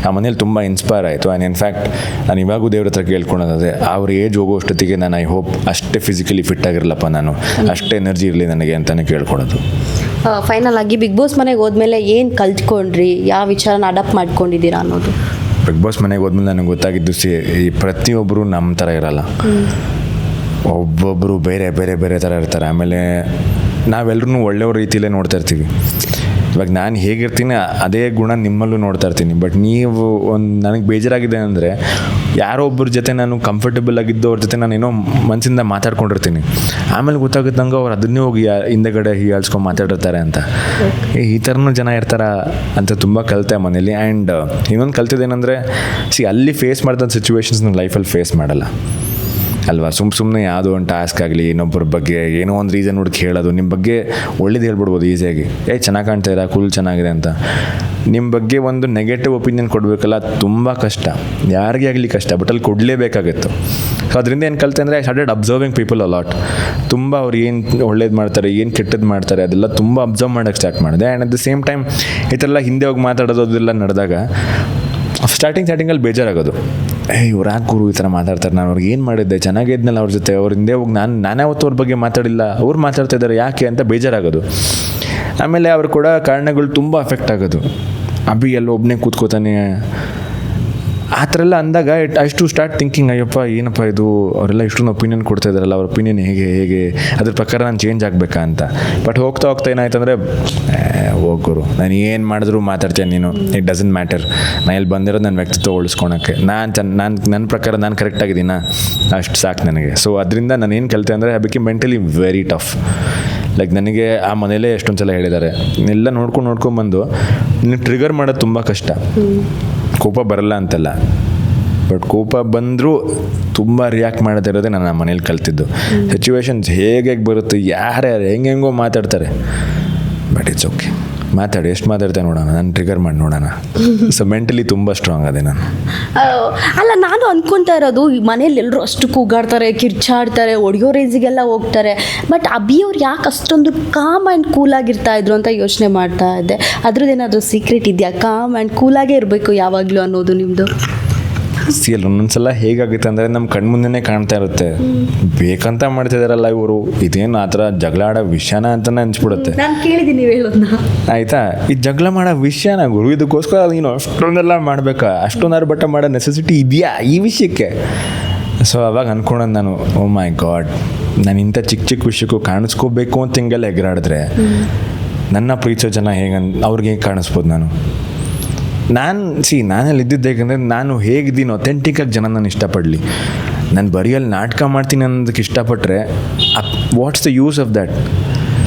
ಆ ಮನೇಲಿ ತುಂಬ ಇನ್ಸ್ಪೈರ್ ಆಯಿತು. ಆ್ಯಂಡ್ ಇನ್ಫ್ಯಾಕ್ಟ್ ನಾನು ಇವಾಗೂ ದೇವ್ರ ಹತ್ರ ಕೇಳ್ಕೊಳೋದೇ ಅವ್ರ ಏಜ್ ಹೋಗೋ ಅಷ್ಟೊತ್ತಿಗೆ ನಾನು ಐ ಹೋಪ್ ಅಷ್ಟೇ ಫಿಸಿಕಲಿ ಫಿಟ್ ಆಗಿರಲಪ್ಪ, ನಾನು ಅಷ್ಟೇ ಎನರ್ಜಿ ಇರಲಿ ನನಗೆ ಅಂತಲೇ ಕೇಳ್ಕೊಳೋದು. ಫೈನಲ್ ಆಗಿ ಬಿಗ್ ಬಾಸ್ ಮನೆಗೆ ಹೋದ್ಮೇಲೆ ಏನು ಕಲ್ತ್ಕೊಂಡ್ರಿ, ಯಾವ ವಿಚಾರನ ಅಡಾಪ್ಟ್ ಮಾಡ್ಕೊಂಡಿದ್ದೀರಾ ಅನ್ನೋದು? ಬಿಗ್ ಬಾಸ್ ಮನೆಗೆ ಹೋದ್ಮೇಲೆ ನನಗೆ ಗೊತ್ತಾಗಿದ್ದು ಈ ಪ್ರತಿಯೊಬ್ಬರು ನಮ್ಮ ಥರ ಇರಲ್ಲ. ಒಬ್ಬೊಬ್ಬರು ಬೇರೆ ಬೇರೆ ಬೇರೆ ಥರ ಇರ್ತಾರೆ. ಆಮೇಲೆ ನಾವೆಲ್ಲರೂ ಒಳ್ಳೆಯವ್ರ ರೀತಿಯಲ್ಲೇ ನೋಡ್ತಾ ಇರ್ತೀವಿ. ಇವಾಗ ನಾನು ಹೇಗಿರ್ತೀನಿ ಅದೇ ಗುಣ ನಿಮ್ಮಲ್ಲೂ ನೋಡ್ತಾ ಇರ್ತೀನಿ. ಬಟ್ ನೀವು ನನಗೆ ಬೇಜಾರಾಗಿದೆ ಅಂದರೆ ಯಾರೋ ಒಬ್ಬರ ಜೊತೆ ನಾನು ಕಂಫರ್ಟೇಬಲ್ ಆಗಿದ್ದು ಅವ್ರ ಜೊತೆ ನಾನು ಏನೋ ಮನಸ್ಸಿಂದ ಮಾತಾಡ್ಕೊಂಡಿರ್ತೀನಿ. ಆಮೇಲೆ ಗೊತ್ತಾಗುತ್ತೆ ನಂಗೆ ಅವ್ರು ಅದನ್ನೇ ಹೋಗಿ ಹಿಂದೆಗಡೆ ಹೀಯಾಳ್ಸ್ಕೊಂಡು ಮಾತಾಡಿರ್ತಾರೆ ಅಂತ. ಈ ಥರನೂ ಜನ ಇರ್ತಾರ ಅಂತ ತುಂಬ ಕಲಿತೆ ಮನೇಲಿ. ಆ್ಯಂಡ್ ಇನ್ನೊಂದು ಕಲ್ತಿದ್ದೇನೆಂದರೆ ಅಲ್ಲಿ ಫೇಸ್ ಮಾಡಿದಂಥ ಸಿಚುವೇಶನ್ಸ್ ನನ್ನ ಲೈಫಲ್ಲಿ ಫೇಸ್ ಮಾಡಲ್ಲ ಅಲ್ವಾ. ಸುಮ್ಮನೆ ಯಾವುದೋ ಒಂದು ಟಾಸ್ಕ್ ಆಗಲಿ ಇನ್ನೊಬ್ಬರ ಬಗ್ಗೆ ಏನೋ ಒಂದು ರೀಸನ್ ಹುಡುಕಿ ಹೇಳೋದು. ನಿಮ್ಮ ಬಗ್ಗೆ ಒಳ್ಳೇದು ಹೇಳ್ಬಿಡ್ಬೋದು ಈಸಿಯಾಗಿ, ಚೆನ್ನಾಗಿ ಕಾಣ್ತಾ ಇರ, ಕೂಲ್ ಚೆನ್ನಾಗಿದೆ ಅಂತ. ನಿಮ್ಮ ಬಗ್ಗೆ ಒಂದು ನೆಗೆಟಿವ್ ಒಪಿನಿಯನ್ ಕೊಡಬೇಕಲ್ಲ, ತುಂಬ ಕಷ್ಟ, ಯಾರಿಗೇ ಆಗಲಿ ಕಷ್ಟ. ಬಟ್ ಅಲ್ಲಿ ಕೊಡಲೇಬೇಕಾಗಿತ್ತು. ಸೊ ಅದರಿಂದ ಏನು ಕಲಿತೆ ಅಂದರೆ I started observing people a lot. ತುಂಬ ಅವ್ರು ಏನು ಒಳ್ಳೇದು ಮಾಡ್ತಾರೆ, ಏನು ಕೆಟ್ಟದ್ದು ಮಾಡ್ತಾರೆ, ಅದೆಲ್ಲ ತುಂಬ ಅಬ್ಸರ್ವ್ ಮಾಡೋಕ್ಕೆ ಸ್ಟಾರ್ಟ್ ಮಾಡಿದೆ. And at the same time ಈ ಥರ ಎಲ್ಲ ಹಿಂದೆ ಹೋಗಿ ಮಾತಾಡೋದು ಅದೆಲ್ಲ ನಡೆದಾಗ ಸ್ಟಾರ್ಟಿಂಗಲ್ಲಿ ಬೇಜಾರಾಗೋದು. ಇವ್ರು ಯಾಕೆ ಗುರು ಈ ಥರ ಮಾತಾಡ್ತಾರೆ, ನಾನು ಅವ್ರಿಗೆ ಏನು ಮಾಡಿದ್ದೆ, ಚೆನ್ನಾಗಿದ್ನಲ್ಲ ಅವ್ರ ಜೊತೆ, ಅವ್ರ ಹಿಂದೆ ಹೋಗಿ ನಾನೇ ಅವತ್ತು ಅವ್ರ ಬಗ್ಗೆ ಮಾತಾಡಿಲ್ಲ, ಅವ್ರು ಮಾತಾಡ್ತಾ ಇದ್ದಾರೆ ಯಾಕೆ ಅಂತ ಬೇಜಾರಾಗೋದು. ಆಮೇಲೆ ಅವ್ರು ಕೊಡೋ ಕಾರಣಗಳು ತುಂಬ ಅಫೆಕ್ಟ್ ಆಗೋದು. ಅಭಿ ಎಲ್ಲ ಒಬ್ಬನೇ ಕೂತ್ಕೋತಾನೆ ಆ ಥರ ಎಲ್ಲ ಅಂದಾಗ ಅಷ್ಟು ಸ್ಟಾರ್ಟ್ ಥಿಂಕಿಂಗ್, ಅಯ್ಯಪ್ಪ ಏನಪ್ಪ ಇದು, ಅವರೆಲ್ಲ ಇಷ್ಟೊಂದು ಒಪಿನಿಯನ್ ಕೊಡ್ತಾ ಇದ್ದಾರಲ್ಲ, ಅವ್ರ ಒಪಿನಿಯನ್ ಹೇಗೆ ಅದ್ರ ಪ್ರಕಾರ ನಾನು ಚೇಂಜ್ ಆಗಬೇಕಾ ಅಂತ. ಬಟ್ ಹೋಗ್ತಾ ಏನಾಯ್ತಂದರೆ ಹೋಗೋರು ನಾನು ಏನು ಮಾಡಿದ್ರು ಮಾತಾಡ್ತೇನೆ ನೀನು, ಇಟ್ ಡಸಂಟ್ ಮ್ಯಾಟರ್, ನಾನು ಇಲ್ಲಿ ಬಂದಿರೋದು ನನ್ನ ವ್ಯಕ್ತಿತ್ವ ಉಳಿಸ್ಕೊಳಕ್ಕೆ, ನನ್ನ ಪ್ರಕಾರ ನಾನು ಕರೆಕ್ಟಾಗಿದ್ದೀನ, ಅಷ್ಟು ಸಾಕು ನನಗೆ. ಸೊ ಅದರಿಂದ ನಾನು ಏನು ಕಲಿತೆ ಅಂದರೆ I became mentally very tough. Like ನನಗೆ ಆ ಮನೇಲೇ ಎಷ್ಟೊಂದು ಸಲ ಹೇಳಿದ್ದಾರೆ, ಎಲ್ಲ ನೋಡ್ಕೊಂಡ್ಬಂದು ನಿನ್ನ ಟ್ರಿಗರ್ ಮಾಡೋದು ತುಂಬ ಕಷ್ಟ. ಕೋಪ ಬರಲ್ಲ ಅಂತಲ್ಲ, ಬಟ್ ಕೋಪ ಬಂದರೂ ತುಂಬ ರಿಯಾಕ್ಟ್ ಮಾಡೋದಿರೋದೇ ನಾನು ಆ ಮನೇಲಿ ಕಲ್ತಿದ್ದು. ಸಿಚುವೇಶನ್ಸ್ ಹೇಗೆ ಬರುತ್ತೆ, ಯಾರ್ಯಾರು ಹೆಂಗೆಂಗೋ ಮಾತಾಡ್ತಾರೆ, ಬಟ್ ಇಟ್ಸ್ ಓಕೆ, ಮಾತಾಡಿ, ಎಷ್ಟು ಮಾತಾಡ್ತೇನೆ ನೋಡೋಣ, ನಾನು ಟ್ರಿಗರ್ ಮಾಡಿ ನೋಡೋಣ. ಸೊ ಮೆಂಟಲಿ ತುಂಬ ಸ್ಟ್ರಾಂಗ್ ಅದೇ ನಾನು. ಅಲ್ಲ, ನಾನು ಅಂದ್ಕೊತಾ ಇರೋದು ಮನೇಲಿ ಎಲ್ಲರೂ ಅಷ್ಟು ಕೂಗಾಡ್ತಾರೆ, ಕಿರ್ಚಾಡ್ತಾರೆ, ಹೊಡೆಯೋ ರೇಂಜಿಗೆಲ್ಲ ಹೋಗ್ತಾರೆ, ಬಟ್ ಅಭಿಯವ್ರು ಯಾಕೆ ಅಷ್ಟೊಂದು ಕಾಮ್ ಆ್ಯಂಡ್ ಕೂಲಾಗಿರ್ತಾ ಇದ್ರು ಅಂತ ಯೋಚನೆ ಮಾಡ್ತಾ ಇದ್ದೆ. ಅದ್ರದ್ದೇನಾದರೂ ಸೀಕ್ರೆಟ್ ಇದೆಯಾ, ಕಾಮ್ ಆ್ಯಂಡ್ ಕೂಲಾಗೇ ಇರಬೇಕು ಯಾವಾಗಲೂ ಅನ್ನೋದು ನಿಮ್ಮದು? ಅಲ್ಲಿ ಒಂದೊಂದ್ಸಲ ಹೇಗಾಗುತ್ತೆ ಅಂದರೆ ನಮ್ಮ ಕಣ್ಮುಂದೆನೇ ಕಾಣ್ತಾ ಇರುತ್ತೆ, ಬೇಕಂತ ಮಾಡ್ತಿದಾರಲ್ಲ ಇವರು, ಇದೇನು ಆ ಥರ ಜಗಳ ಆಡೋ ವಿಷಯನ ಅಂತಲೇ ಅನ್ಸ್ಬಿಡುತ್ತೆ. ನಾನು ಕೇಳಿದ್ದೀನಿ ಹೇಳೋದನ್ನ, ಆಯಿತಾ, ಈ ಜಗಳ ಮಾಡೋ ವಿಷಯನ ಗುರು, ಇದಕ್ಕೋಸ್ಕರ ನೀನು ಅಷ್ಟೊಂದೆಲ್ಲ ಮಾಡಬೇಕಾ, ಅಷ್ಟೊಂದು ಬಟ್ಟ ಮಾಡೋ ನೆಸೆಸಿಟಿ ಇದೆಯಾ ಈ ವಿಷಯಕ್ಕೆ? ಸೊ ಅವಾಗ ಅಂದ್ಕೊಂಡದ್ದು ನಾನು, ಓ ಮೈ ಗಾಡ್, ನಾನು ಇಂಥ ಚಿಕ್ಕ ವಿಷಯಕ್ಕೂ ಕಾಣಿಸ್ಕೋಬೇಕು ಅಂತ ಹಿಂಗೆಲ್ಲ ಎಗರಾಡಿದ್ರೆ ನನ್ನ ಪ್ರೀತಿಸೋ ಜನ ಅವ್ರಿಗೆ ಹೇಗೆ ಕಾಣಿಸ್ಬೋದು? ನಾನಲ್ಲಿ ಇದ್ದಿದ್ದು ಹೇಗೆಂದರೆ, ನಾನು ಹೇಗಿದ್ದೀನಿ ಅಥೆಂಟಿಕ್ಕಾಗಿ ಜನ ನಾನು ಇಷ್ಟಪಡಲಿ. ನಾನು ಬರಿಯಲ್ಲಿ ನಾಟಕ ಮಾಡ್ತೀನಿ ಅನ್ನೋದಕ್ಕೆ ಇಷ್ಟಪಟ್ಟರೆ what's the use of that?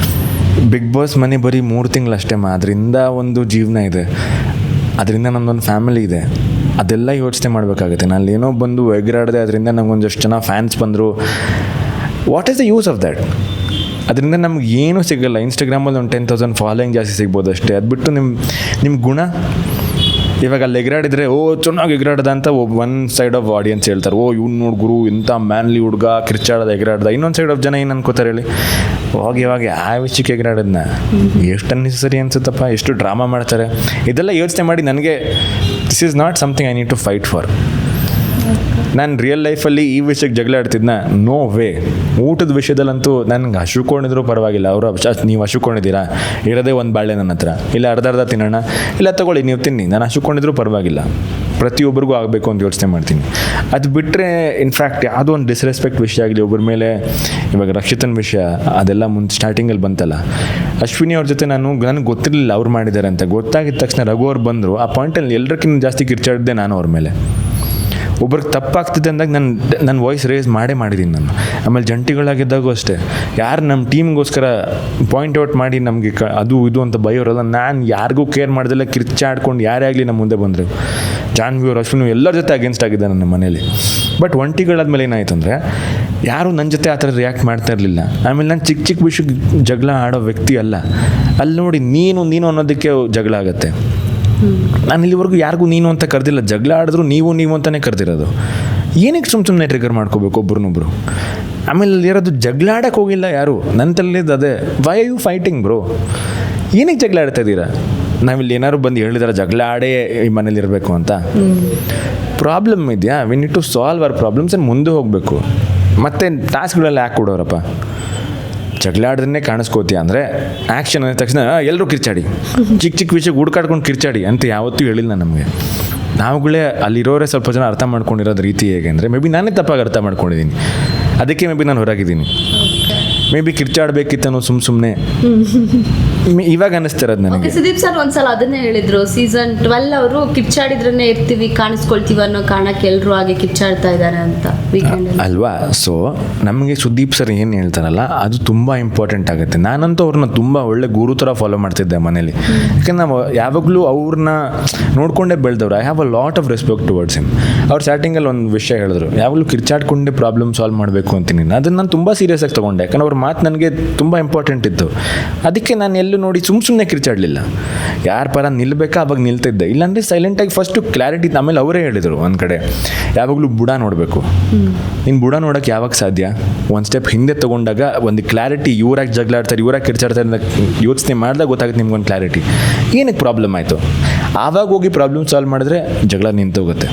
Bigg Boss ಮನೆ ಬರೀ 3 ತಿಂಗಳು ಅಷ್ಟೇ ಅದರಿಂದ ಒಂದು ಜೀವನ ಇದೆ, ಅದರಿಂದ ನನ್ನೊಂದು ಫ್ಯಾಮಿಲಿ ಇದೆ, ಅದೆಲ್ಲ ಯೋಚನೆ ಮಾಡಬೇಕಾಗುತ್ತೆ. ನಾನು ಏನೋ ಬಂದು ಎಗರಾಡಿದೆ, ಅದರಿಂದ ನನಗೊಂದಷ್ಟು ಜನ ಫ್ಯಾನ್ಸ್ ಬಂದರು, what is the use of that? ಅದರಿಂದ ನಮ್ಗೆ ಏನೂ ಸಿಗಲ್ಲ. ಇನ್ಸ್ಟಾಗ್ರಾಮಲ್ಲಿ ಒಂದು 10,000 ಫಾಲೋಯಿಂಗ್ ಜಾಸ್ತಿ ಸಿಗ್ಬೋದು ಅಷ್ಟೇ. ಅದು ಬಿಟ್ಟು ನಿಮ್ಮ ಗುಣ. ಇವಾಗ ಅಲ್ಲಿ ಎಗರಾಡಿದ್ರೆ ಚೆನ್ನಾಗಿ ಎಗರಾಡ್ದ ಅಂತ ಒನ್ ಸೈಡ್ ಆಫ್ ಆಡಿಯನ್ಸ್ ಹೇಳ್ತಾರೆ, ಇವ್ನು ನೋಡು ಗುರು ಇಂಥ ಮ್ಯಾನ್ಲಿ ಹುಡುಗ ಕಿರ್ಚಾಡ್ದ ಎಗರಾಡ್ದ. ಇನ್ನೊಂದು ಸೈಡ್ ಆಫ್ ಜನ ಏನು ಅನ್ಕೋತಾರೆ ಹೇಳಿ, ಇವಾಗ ಆ ವಿಷಯಕ್ಕೆ ಎಗರಾಡೋದನ್ನ ಎಷ್ಟು ಅನ್ನೆಸರಿ ಅನ್ಸುತ್ತಪ್ಪ, ಎಷ್ಟು ಡ್ರಾಮಾ ಮಾಡ್ತಾರೆ. ಇದೆಲ್ಲ ಯೋಚನೆ ಮಾಡಿ ನನಗೆ this is not something I need to fight for. ನಾನು ರಿಯಲ್ ಲೈಫಲ್ಲಿ ಈ ವಿಷಯಕ್ಕೆ ಜಗಳ ಆಡ್ತಿದ್ನ, ನೋ ವೇ. ಊಟದ ವಿಷಯದಲ್ಲಂತೂ ನನಗೆ ಹಸುಕೊಂಡಿದ್ರು ಪರವಾಗಿಲ್ಲ. ಅವರು ನೀವು ಹಸುಕೊಂಡಿದ್ದೀರಾ, ಇರೋದೇ ಒಂದು ಬಾಳೆ ನನ್ನ ಹತ್ರ, ಇಲ್ಲ ಅರ್ಧ ತಿನ್ನೋಣ, ಇಲ್ಲ ತಗೊಳ್ಳಿ ನೀವು ತಿನ್ನಿ, ನಾನು ಹಸುಕೊಂಡಿದ್ರು ಪರವಾಗಿಲ್ಲ. ಪ್ರತಿಯೊಬ್ಬರಿಗೂ ಆಗಬೇಕು ಅಂತ ಯೋಚನೆ ಮಾಡ್ತೀನಿ. ಅದು ಬಿಟ್ಟರೆ ಇನ್ಫ್ಯಾಕ್ಟ್ ಯಾವುದೋ ಒಂದು ಡಿಸ್ರೆಸ್ಪೆಕ್ಟ್ ವಿಷಯ ಆಗಲಿ ಒಬ್ಬರ ಮೇಲೆ, ಇವಾಗ ರಕ್ಷಿತನ ವಿಷಯ ಅದೆಲ್ಲ ಮುಂದೆ ಸ್ಟಾರ್ಟಿಂಗಲ್ಲಿ ಬಂತಲ್ಲ, ಅಶ್ವಿನಿ ಅವ್ರ ಜೊತೆ ನನಗೆ ಗೊತ್ತಿರಲಿಲ್ಲ ಅವ್ರು ಮಾಡಿದ್ದಾರೆ ಅಂತ. ಗೊತ್ತಾಗಿದ ತಕ್ಷಣ ರಘು ಅವ್ರು ಬಂದರು. ಆ ಪಾಯಿಂಟಲ್ಲಿ ಎಲ್ಲರಿಗಿಂತ ಜಾಸ್ತಿ ಕಿರ್ಚಾಡಿದ್ದೆ ನಾನು ಅವ್ರ ಮೇಲೆ. ಒಬ್ರಿಗೆ ತಪ್ಪಾಗ್ತಿದೆ ಅಂದಾಗ ನನ್ನ ವಾಯ್ಸ್ ರೇಸ್ ಮಾಡಿದ್ದೀನಿ ನಾನು. ಆಮೇಲೆ ಜಂಟಿಗಳಾಗಿದ್ದಾಗೂ ಅಷ್ಟೇ, ಯಾರು ನಮ್ಮ ಟೀಮ್ಗೋಸ್ಕರ ಪಾಯಿಂಟ್ ಔಟ್ ಮಾಡಿ ನಮಗೆ ಅದು ಇದು ಅಂತ ಬೈಯೋರಲ್ಲ, ನಾನು ಯಾರಿಗೂ ಕೇರ್ ಮಾಡ್ದೆಲ್ಲ ಕಿರ್ಚಾಡ್ಕೊಂಡು ಯಾರೇ ಆಗಲಿ ನಮ್ಮ ಮುಂದೆ ಬಂದರು. ಜಾನ್ವಿ ಅವ್ರು, ಅಶ್ವಿನಿ ಎಲ್ಲರ ಜೊತೆ ಅಗೇನ್ಸ್ಟ್ ಆಗಿದ್ದೆ ನನ್ನ ಮನೇಲಿ. ಬಟ್ ಒಂಟಿಗಳಾದ್ಮೇಲೆ ಏನಾಯ್ತು ಅಂದರೆ ಯಾರೂ ನನ್ನ ಜೊತೆ ಆ ಥರ ರಿಯಾಕ್ಟ್ ಮಾಡ್ತಾ ಇರಲಿಲ್ಲ. ಆಮೇಲೆ ನಾನು ಚಿಕ್ಕ ವಿಷಯಕ್ಕೆ ಜಗಳ ಆಡೋ ವ್ಯಕ್ತಿ ಅಲ್ಲ. ಅಲ್ಲಿ ನೋಡಿ ನೀನು ಅನ್ನೋದಕ್ಕೆ ಜಗಳ ಆಗುತ್ತೆ. ನಾನು ಇಲ್ಲಿವರೆಗೂ ಯಾರಿಗೂ ನೀನು ಅಂತ ಕರೆದಿಲ್ಲ. ಜಗಳ ಆಡಿದ್ರು ನೀವು ಅಂತಲೇ ಕರೆದಿರೋದು. ಏನಕ್ಕೆ ಸುಮ್ಮನೆ ಟ್ರಿಗರ್ ಮಾಡ್ಕೋಬೇಕು ಒಬ್ರನ್ನೊಬ್ರು? ಆಮೇಲೆ ಅಲ್ಲಿರೋದು ಜಗಳ ಆಡೋಕ್ಕೆ ಹೋಗಿಲ್ಲ ಯಾರು. ನನ್ನ ತಲೆದು ಅದೇ, ವೈ ಯು ಫೈಟಿಂಗ್ ಬ್ರೋ? ಏನಕ್ಕೆ ಜಗಳ ಆಡ್ತಾ ಇದ್ದೀರಾ? ನಾವಿಲ್ಲಿ ಏನಾದ್ರು ಬಂದು ಹೇಳಿದಾರೆ ಜಗಳ ಆಡೇ ಈ ಮನೇಲಿ ಇರಬೇಕು ಅಂತ? ಪ್ರಾಬ್ಲಮ್ ಇದೆಯಾ? We need to solve our problems and ಮುಂದೆ ಹೋಗಬೇಕು. ಮತ್ತು ಟಾಸ್ಕ್ಗಳೆಲ್ಲ ಯಾಕೆ ಕೊಡೋರಪ್ಪ? ಜಗಳ ಆಡ್ದೇ ಕಾಣಿಸ್ಕೋತೀಯ ಅಂದರೆ ಆ್ಯಕ್ಷನ್ ಅಂದ ತಕ್ಷಣ ಎಲ್ಲರೂ ಕಿರ್ಚಾಡಿ, ಚಿಕ್ಕ ವಿಷಯಕ್ಕೆ ಹುಡ್ಕಾಡ್ಕೊಂಡು ಕಿರ್ಚಾಡಿ ಅಂತ ಯಾವತ್ತೂ ಹೇಳಿಲ್ಲ ನಮಗೆ. ನಾವುಗಳೇ ಅಲ್ಲಿರೋರೇ ಸ್ವಲ್ಪ ಜನ ಅರ್ಥ ಮಾಡ್ಕೊಂಡಿರೋದು ರೀತಿ ಹೇಗೆ ಅಂದರೆ, ಮೇ ಬಿ ನಾನೇ ತಪ್ಪಾಗಿ ಅರ್ಥ ಮಾಡ್ಕೊಂಡಿದ್ದೀನಿ, ಅದಕ್ಕೆ ಮೇ ಬಿ ನಾನು ಹೊರಗಿದ್ದೀನಿ. ಮೇ ಬಿ ಕಿರ್ಚಾಡ್ಬೇಕಿತ್ತನೋ ಸುಮ್ಮನೆ ಇವಾಗ ಅನ್ನಿಸ್ತಿರೋದು ನನಗೆ. ಸುದೀಪ್ ಸರ್ ಒಂದ್ಸಲ ಅದನ್ನೇ ಹೇಳಿದ್ರು, ಸೀಸನ್ 12 ಅವರು ಕಿರ್ಚಾಡಿದ್ರೇ ಇರ್ತೀವಿ, ಕಾಣಿಸ್ಕೊಳ್ತೀವಿ ಅನ್ನೋ ಕಾರಣಕ್ಕೆ ಎಲ್ಲರೂ ಹಾಗೆ ಕಿರ್ಚಾಡ್ತಾ ಇದ್ದಾರೆ ಅಂತ ವೀಕೆಂಡ್ ಅಲ್ವಾ? ಸೊ ನಮಗೆ ಸುದೀಪ್ ಸರ್ ಏನು ಹೇಳ್ತಾರಲ್ಲ ಅದು ತುಂಬ ಇಂಪಾರ್ಟೆಂಟ್ ಆಗುತ್ತೆ. ನಾನಂತೂ ಅವ್ರನ್ನ ತುಂಬ ಒಳ್ಳೆ ಗುರು ಥರ ಫಾಲೋ ಮಾಡ್ತಿದ್ದೆ ಮನೇಲಿ. ಯಾಕಂದ್ರೆ ನಾವು ಯಾವಾಗಲೂ ಅವ್ರನ್ನ ನೋಡ್ಕೊಂಡೇ ಬೆಳೆದವ್ರು. I have a lot of respect towards him. ಅವ್ರು ಸ್ಟಾರ್ಟಿಂಗಲ್ಲಿ ಒಂದು ವಿಷಯ ಹೇಳಿದ್ರು, ಯಾವಾಗಲೂ ಕಿರ್ಚಾಡ್ಕೊಂಡೇ ಪ್ರಾಬ್ಲಮ್ ಸಾಲ್ವ್ ಮಾಡಬೇಕು ಅಂತೀನಿ. ಅದನ್ನು ನಾನು ತುಂಬ ಸೀರಿಯಸ್ ಆಗಿ ತೊಗೊಂಡೆ. ಯಾಕಂದ್ರೆ ಅವ್ರ ಮಾತು ನನಗೆ ತುಂಬ ಇಂಪಾರ್ಟೆಂಟ್ ಇತ್ತು. ಅದಕ್ಕೆ ನಾನು ಎಲ್ಲೂ ನೋಡಿ ಸುಮ್ಮನೆ ಕಿರ್ಚಾಡಲಿಲ್ಲ. ಯಾರ ಪರ ನಿಲ್ಲಬೇಕಾ ಅವಾಗ ನಿಲ್ತಿದ್ದೆ, ಇಲ್ಲಾಂದರೆ ಸೈಲೆಂಟಾಗಿ ಫಸ್ಟು ಕ್ಲಾರಿಟಿ. ಆಮೇಲೆ ಅವರೇ ಹೇಳಿದರು ಒಂದು ಕಡೆ, ಯಾವಾಗಲೂ ಬುಡ ನೋಡಬೇಕು. ನೀನು ಬುಡ ನೋಡೋಕ್ಕೆ ಯಾವಾಗ ಸಾಧ್ಯ? ಒಂದು ಸ್ಟೆಪ್ ಹಿಂದೆ ತೊಗೊಂಡಾಗ ಒಂದು ಕ್ಲಾರಿಟಿ, ಇವ್ರಾಗಿ ಜಗಳಾಡ್ತಾರೆ, ಇವ್ರಾಗಿ ಕಿರ್ಚಾಡ್ತಾರೆ ಅಂತ ಯೋಚನೆ ಮಾಡಿದಾಗ ಗೊತ್ತಾಗುತ್ತೆ ನಿಮ್ಗೊಂದು ಕ್ಲಾರಿಟಿ. ಏನಕ್ಕೆ ಪ್ರಾಬ್ಲಮ್ ಆಯಿತು, ಆವಾಗ ಹೋಗಿ ಪ್ರಾಬ್ಲಮ್ ಸಾಲ್ವ್ ಮಾಡಿದ್ರೆ ಜಗಳ ನಿಂತೋಗುತ್ತೆ.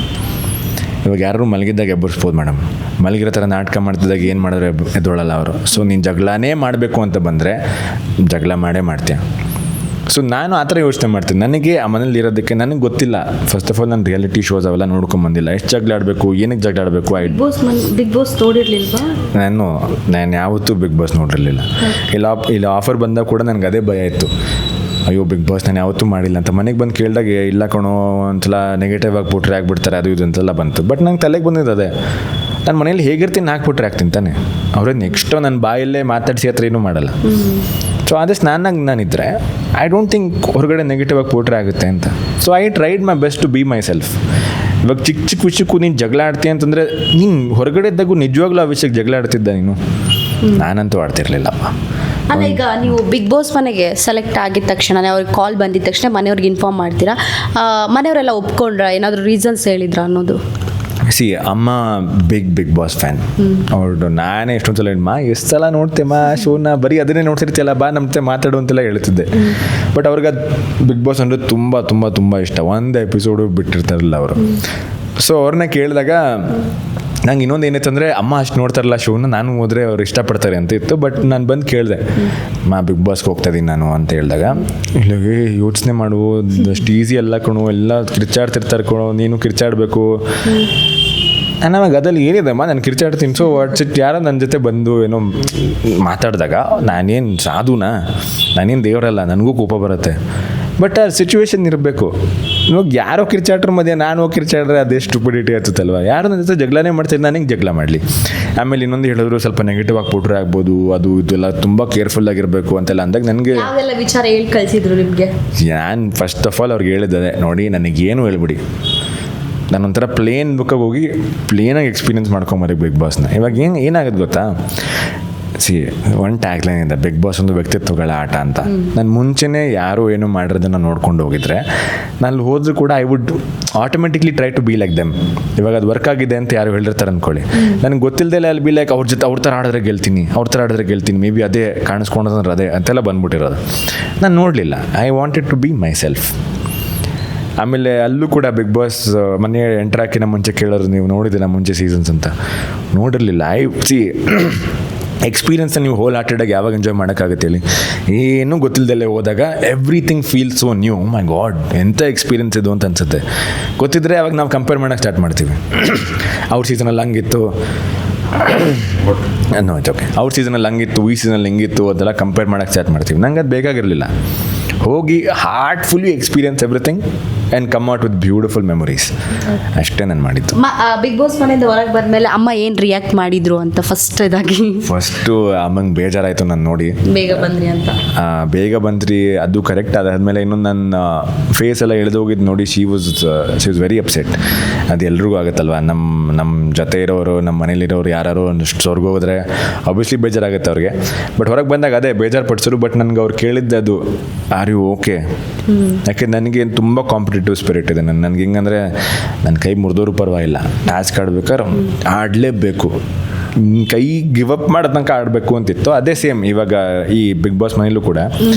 ಇವಾಗ ಯಾರು ಮಲಗಿದ್ದಾಗ ಎಬ್ಬರಿಸ್ಬೋದು ಮೇಡಮ್, ಮಲಗಿರೋ ಥರ ನಾಟಕ ಮಾಡ್ತಿದ್ದಾಗ ಏನು ಮಾಡಿದ್ರೆ ಎದ್ದೊಳಲ್ಲ ಅವರು. ಸೊ ನೀನು ಜಗಳನೇ ಮಾಡಬೇಕು ಅಂತ ಬಂದರೆ ಜಗಳ ಮಾಡ್ತೀಯ. ಸೊ ನಾನು ಆ ಥರ ಯೋಚನೆ ಮಾಡ್ತೀನಿ. ನನಗೆ ಆ ಮನೇಲಿ ಇರೋದಕ್ಕೆ ನನಗೆ ಗೊತ್ತಿಲ್ಲ. ಫಸ್ಟ್ ಆಫ್ ಆಲ್ ನಾನು ರಿಯಾಲಿಟಿ ಶೋಸ್ ಅವೆಲ್ಲ ನೋಡ್ಕೊಂಬಂದಿಲ್ಲ. ಎಷ್ಟು ಜಗಳ ಆಡಬೇಕು, ಏನಕ್ಕೆ ಜಗಳ ಆಡಬೇಕು. ಬಿಗ್ ಬಾಸ್ ನೋಡಿರ್ಲಿಲ್ವಾ? ನಾನು ಯಾವತ್ತೂ ಬಿಗ್ ಬಾಸ್ ನೋಡಿರಲಿಲ್ಲ. ಇಲ್ಲ ಆಫರ್ ಬಂದಾಗ ಕೂಡ ನನಗೆ ಅದೇ ಭಯ ಇತ್ತು, ಅಯ್ಯೋ ಬಿಗ್ ಬಾಸ್ ನಾನು ಯಾವತ್ತೂ ಮಾಡಿಲ್ಲ ಅಂತ. ಮನೆಗೆ ಬಂದು ಕೇಳಿದಾಗ ಇಲ್ಲ ಕಣೋ, ಒಂದ್ಸಲ ನೆಗೆಟಿವ್ ಆಗಿಬಿಟ್ರೆ ಆಗ್ಬಿಡ್ತಾರೆ ಅದು ಇದು ಅಂತೆಲ್ಲ ಬಂತು. ಬಟ್ ನಂಗೆ ತಲೆಗೆ ಬಂದಿದ್ದು ಅದೇ, ನಾನು ಮನೇಲಿ ಹೇಗಿರ್ತೀನಿ ಹಾಕ್ಬಿಟ್ರೆ ಆಗ್ತೀನಿ ತಾನೆ. ಅವರೇ ನೆಕ್ಸ್ಟು ನನ್ನ ಬಾಯಲ್ಲೇ ಮಾತಾಡಿಸಿ ಹತ್ರ ಏನೂ ಮಾಡಲ್ಲ. ಸೊ ಆದಷ್ಟು ನಾನಿದ್ದರೆ ಐ ಡೋಂಟ್ ಥಿಂಕ್ ಹೊರಗಡೆ ನೆಗೆಟಿವ್ ಆಗಿ ಪೋಟ್ರೆ ಆಗುತ್ತೆ ಅಂತ. So I tried my best to be myself. ಇವಾಗ ಚಿಕ್ಕ ವಿಷಯಕ್ಕೂ ನೀನು ಜಗಳ ಆಡ್ತೀಯ ಅಂತಂದರೆ, ನೀನು ಹೊರಗಡೆ ಇದ್ದಾಗೂ ನಿಜವಾಗ್ಲೂ ಆ ವಿಷಯಕ್ಕೆ ಜಗಳ ಆಡ್ತಿದ್ದ ನೀನು? ನಾನಂತೂ ಆಡ್ತಿರ್ಲಿಲ್ಲಪ್ಪ. ಅಲ್ಲ, ಈಗ ನೀವು ಬಿಗ್ ಬಾಸ್ ಮನೆಗೆ ಸೆಲೆಕ್ಟ್ ಆಗಿದ ತಕ್ಷಣ, ಅವ್ರಿಗೆ ಕಾಲ್ ಬಂದಿದ ತಕ್ಷಣ ಮನೆಯವ್ರಿಗೆ ಇನ್ಫಾರ್ಮ್ ಮಾಡ್ತೀರಾ? ಮನೆಯವರೆಲ್ಲ ಒಪ್ಕೊಂಡ್ರ? ಏನಾದರೂ ರೀಸನ್ಸ್ ಹೇಳಿದ್ರ ಅನ್ನೋದು? ಅಮ್ಮ ಬಿಗ್ ಬಾಸ್ ಫ್ಯಾನ್. ಅವ್ರು ನಾನೇ ಎಷ್ಟೊಂದು ಸಲ ಎಷ್ಟು ಸಲ ನೋಡ್ತೇಮ್ಮ ಶೋನ, ಬರೀ ಅದನ್ನೇ ನೋಡ್ತಿರ್ತೀಯಲ್ಲ, ಬಾ ನಮ್ಮ ಜೊತೆ ಮಾತಾಡು ಅಂತೆಲ್ಲ ಹೇಳ್ತಿದ್ದೆ. ಬಟ್ ಅವ್ರಿಗೆ ಬಿಗ್ ಬಾಸ್ ಅಂದರೆ ತುಂಬ ತುಂಬ ತುಂಬ ಇಷ್ಟ. ಒಂದು ಎಪಿಸೋಡು ಬಿಟ್ಟಿರ್ತಾರಲ್ಲ ಅವರು. ಸೊ ಅವ್ರನ್ನ ಕೇಳಿದಾಗ ನಂಗೆ ಇನ್ನೊಂದು ಏನಿತ್ತು ಅಂದರೆ, ಅಮ್ಮ ಅಷ್ಟು ನೋಡ್ತಾರಲ್ಲ ಶೋನ, ನಾನು ಹೋದರೆ ಅವ್ರು ಇಷ್ಟಪಡ್ತಾರೆ ಅಂತ ಇತ್ತು. ಬಟ್ ನಾನು ಬಂದು ಕೇಳಿದೆ, ಬಿಗ್ ಬಾಸ್ಗೆ ಹೋಗ್ತಾಯಿದ್ದೀನಿ ನಾನು ಅಂತ ಹೇಳಿದಾಗ, ಇಲ್ಲಿಗೆ ಯೋಚನೆ ಮಾಡು, ಅಷ್ಟು ಈಸಿ ಎಲ್ಲ ಕಣು, ಎಲ್ಲ ಕಿರ್ಚಾಡ್ತಿರ್ತಾರೆ ಕಣೋ, ನೀನು ಕಿರ್ಚಾಡಬೇಕು. ನಾನು ಅದಲ್ಲಿ ಏನಿದೆಮ್ಮ, ನಾನು ಕಿರ್ಚಾಡ್ತೀನಿ. ಸೊ ವಾಟ್ಸಿಟ್ ಯಾರೋ ನನ್ನ ಜೊತೆ ಬಂದು ಏನೋ ಮಾತಾಡಿದಾಗ, ನಾನೇನು ಸಾಧುನಾ, ನಾನೇನು ದೇವರಲ್ಲ, ನನಗೂ ಕೋಪ ಬರುತ್ತೆ. ಬಟ್ ಆ ಸಿಚುವೇಶನ್ ಇರಬೇಕು. ಇವಾಗ ಯಾರೋ ಕಿರ್ಚಾಟ್ರ ಮಧ್ಯೆ ನಾನು ಹೋಗಿ ಕಿರ್ಚಾಡ್ರೆ ಅದೇ ಸ್ಟುಪಿಡಿಟಿ ಆಗ್ತದಲ್ವ. ಯಾರು ನನ್ನ ಜೊತೆ ಜಗಳನೇ ಮಾಡ್ತಿದ್ದು, ನನಗೆ ಜಗಳ ಮಾಡಲಿ. ಆಮೇಲೆ ಇನ್ನೊಂದು ಹೇಳಿದ್ರು, ಸ್ವಲ್ಪ ನೆಗೆಟಿವ್ ಆಗಿ ಪೋಟ್ರೆ ಆಗ್ಬೋದು, ಅದು ಇದೆಲ್ಲ ತುಂಬ ಕೇರ್ಫುಲ್ ಆಗಿರಬೇಕು ಅಂತೆಲ್ಲ ಅಂದಾಗ ನನಗೆ ವಿಚಾರ ಹೇಳಿ ಕಳಿಸಿದ್ರು ನಿಮಗೆ? ನಾನು ಫಸ್ಟ್ ಆಫ್ ಆಲ್ ಅವ್ರಿಗೆ ಹೇಳಿದ್ದೆ, ನೋಡಿ ನನಗೇನು ಹೇಳ್ಬಿಡಿ, ನಾನೊಂಥರ ಪ್ಲೇನ್ ಬುಕ್ಕಾಗಿ ಹೋಗಿ ಪ್ಲೇನಾಗಿ ಎಕ್ಸ್ಪೀರಿಯೆನ್ಸ್ ಮಾಡ್ಕೊಂಬರಿ ಬಿಗ್ ಬಾಸ್ನ. ಇವಾಗ ಏನಾಗುತ್ತೆ ಗೊತ್ತಾ, ಸಿ ಒನ್ ಟ್ಯಾಗ್ ಲೈನ್ ಇದೆ, ಬಿಗ್ ಬಾಸ್ ಒಂದು ವ್ಯಕ್ತಿತ್ವಗಳ ಆಟ ಅಂತ. ನಾನು ಮುಂಚೆನೇ ಯಾರು ಏನು ಮಾಡಿರೋದನ್ನು ನೋಡ್ಕೊಂಡು ಹೋಗಿದ್ರೆ ನಾನು ಹೋದ್ರೂ ಕೂಡ I would automatically try to be like them. ಇವಾಗ ಅದು ವರ್ಕ್ ಆಗಿದೆ ಅಂತ ಯಾರು ಹೇಳಿರ್ತಾರೆ ಅಂದ್ಕೊಳ್ಳಿ, ನನಗೆ ಗೊತ್ತಿಲ್ಲದೆ ಅಲ್ಲಿ ಬಿ ಲೈಕ್ ಅವ್ರ ಜೊತೆ ಅವ್ರ ಥರ ಆಡಿದ್ರೆ ಗೆಲ್ತೀನಿ, ಮೇ ಬಿ ಅದೇ ಕಾಣಿಸ್ಕೊಂಡ್ರೆ ಅದೇ ಅಂತೆಲ್ಲ ಬಂದ್ಬಿಟ್ಟಿರೋದು. ನಾನು ನೋಡಲಿಲ್ಲ, I wanted to be myself. ಆಮೇಲೆ ಅಲ್ಲೂ ಕೂಡ ಬಿಗ್ ಬಾಸ್ ಮನೆ ಎಂಟರ್ ಹಾಕಿನ ಮುಂಚೆ ಕೇಳೋರು, ನೀವು ನೋಡಿದ್ದೀರ ಮುಂಚೆ ಸೀಸನ್ಸ್ ಅಂತ? ನೋಡಿರಲಿಲ್ಲ. ಎಕ್ಸ್ಪೀರಿಯನ್ಸ್ನ ನೀವು ಹೋಲ್ ಹಾರ್ಟೆಡಾಗಿ ಯಾವಾಗ ಎಂಜಾಯ್ ಮಾಡೋಕ್ಕಾಗುತ್ತೆ ಹೇಳಿ? ಏನೂ ಗೊತ್ತಿಲ್ಲದಲ್ಲೇ ಹೋದಾಗ ಎವ್ರಿಥಿಂಗ್ ಫೀಲ್ ಸೋ ನ್ಯೂ. ಮೈ ಗಾಡ್, ಎಂಥ ಎಕ್ಸ್ಪೀರಿಯನ್ಸ್ ಇದು ಅಂತ ಅನಿಸುತ್ತೆ. ಗೊತ್ತಿದ್ದರೆ ಅವಾಗ ನಾವು ಕಂಪೇರ್ ಮಾಡೋಕ್ಕೆ ಸ್ಟಾರ್ಟ್ ಮಾಡ್ತೀವಿ. ಅವ್ರ ಸೀಸನಲ್ಲಿ ಹಂಗಿತ್ತು, ಓಕೆ, ಅವ್ರ ಸೀಸನಲ್ಲಿ ಹಂಗಿತ್ತು, ಈ ಸೀಸನಲ್ಲಿ ಹಿಂಗಿತ್ತು, ಅದೆಲ್ಲ ಕಂಪೇರ್ ಮಾಡೋಕ್ಕೆ ಸ್ಟಾರ್ಟ್ ಮಾಡ್ತೀವಿ. ನಂಗೆ ಅದು ಬೇಕಾಗಿರಲಿಲ್ಲ. ಹೋಗಿ ಹಾರ್ಟ್ಫುಲ್ಲಿ experience everything and come out with beautiful memories. ಅಷ್ಟೇ ನಾನು ಮಾಡಿದ್ದು. ಬಿಗ್ ಬಾಸ್ ಮನೆಯಿಂದ ಹೊರಗೆ ಬಂದಮೇಲೆ ಅಮ್ಮ ಏನು ರಿಯಾಕ್ಟ್ ಮಾಡಿದ್ರು ಅಂತ ಫಸ್ಟು ಅಮ್ಮಂಗೆ ಬೇಜಾರಾಯಿತು ನಾನು ನೋಡಿ, ಬೇಗ ಬಂದ್ರಿ ಅದು ಕರೆಕ್ಟ್. ಅದಾದಮೇಲೆ ಇನ್ನೊಂದು ನನ್ನ ಫೇಸ್ ಎಲ್ಲ ಎಳೆದೋಗಿದ್ದು ನೋಡಿ, ಶಿ ವಾಸ್ ವೆರಿ ಅಪ್ಸೆಟ್. ಅದು ಎಲ್ರಿಗೂ ಆಗುತ್ತಲ್ವ, ನಮ್ಮ ಜೊತೆ ಇರೋರು, ನಮ್ಮ ಮನೇಲಿರೋರು ಯಾರು ಒಂದಷ್ಟು ಹೊರಗೆ ಹೋದ್ರೆ ಆಬ್ವಿಯಸ್ಲಿ ಬೇಜಾರಾಗುತ್ತೆ ಅವ್ರಿಗೆ. ಬಟ್ ಹೊರಗೆ ಬಂದಾಗ ಅದೇ ಬೇಜಾರು ಪಡಿಸಿದ್ರು. ಬಟ್ ನನಗೆ ಅವ್ರು ಕೇಳಿದ್ದೆ ಅದು, ಆರ್ ಯು ಓಕೆ? ಯಾಕೆ ನನಗೆ ತುಂಬ ಕಾಂಪಿಟೇಟಿವ್ ಸ್ಪಿರಿಟ್ ಇದೆ. ನನಗೆ ಹೆಂಗಂದರೆ ನನ್ನ ಕೈ ಮುರಿದೋರು ಪರವಾಗಿಲ್ಲ, ಟಾಸ್ಕ್ ಆಡ್ಬೇಕಾದ್ರೆ ಆಡಲೇಬೇಕು, ಕೈ ಗಿವ್ ಅಪ್ ಮಾಡೋ ತನಕ ಆಡಬೇಕು ಅಂತಿತ್ತು. ಅದೇ ಸೇಮ್ ಇವಾಗ ಈ ಬಿಗ್ ಬಾಸ್ ಮನೇಲೂ ಕೂಡ